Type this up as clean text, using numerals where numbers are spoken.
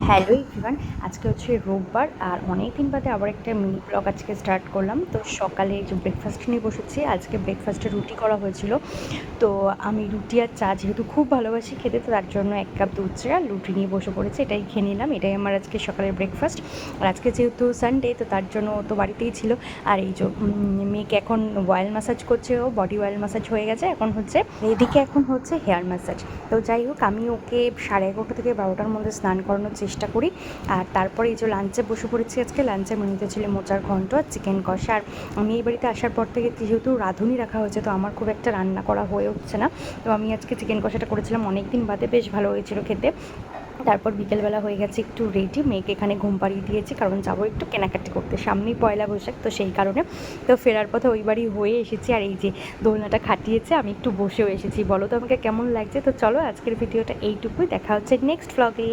Hello everyone, আজকে হচ্ছে রোববার আর অনেক দিন বাদে আবার একটা মিনি ব্লগ আজকে স্টার্ট করলাম। তো সকালে যে ব্রেকফাস্ট নিয়ে বসেছি, আজকে ব্রেকফাস্টে রুটি করা হয়েছিল। তো আমি রুটি আর চা যেহেতু খুব ভালোবাসি খেতে, তো তার জন্য 1 কাপ দুধ চা আর রুটি নিয়ে বসে পড়েছি। এটাই খেয়ে নিলাম, এটাই আমার আজকে সকালের ব্রেকফাস্ট। আর আজকে যেহেতু সানডে, তো তার জন্য ও তো বাড়িতেই ছিল। আর এই যে মেয়েকে এখন অয়েল ম্যাসাজ করছে, ও বডি অয়েল ম্যাসাজ হয়ে গেছে, এখন হচ্ছে এদিকে এখন হচ্ছে হেয়ার ম্যাসাজ। তো যাই হোক, আমি ওকে 11:30 থেকে 12টার মধ্যে স্নান করানোর চেষ্টা করি। আর তারপরে এই যে লাঞ্চে বসে পড়েছি। আজকে লাঞ্চে মেনুতে ছিল মোচার ঘন্ট আর চিকেন কষা। আর আমি এই বাড়িতে আসার পর থেকে যেহেতু রাঁধুনি রাখা হয়েছে, তো আমার খুব একটা রান্না করা হয়ে উঠছে না। তো আমি আজকে চিকেন কষাটা করেছিলাম অনেক দিন বাদে, বেশ ভালো হয়েছিল খেতে। তারপর বিকেলবেলা হয়ে গেছে একটু রেডি, মেয়েকে এখানে ঘুম পাড়িয়ে দিয়েছি, কারণ যাবো একটু কেনাকাটি করতে, সামনেই পয়লা বৈশাখ, তো সেই কারণে। তো ফেরার পথে ওই বাড়ি হয়ে এসেছি, আর এই যে দোলনাটা খাটিয়েছে, আমি একটু বসেও এসেছি। বলো তো আমাকে কেমন লাগছে? তো চলো, আজকের ভিডিওটা এইটুকুই, দেখা হচ্ছে নেক্সট ব্লগে।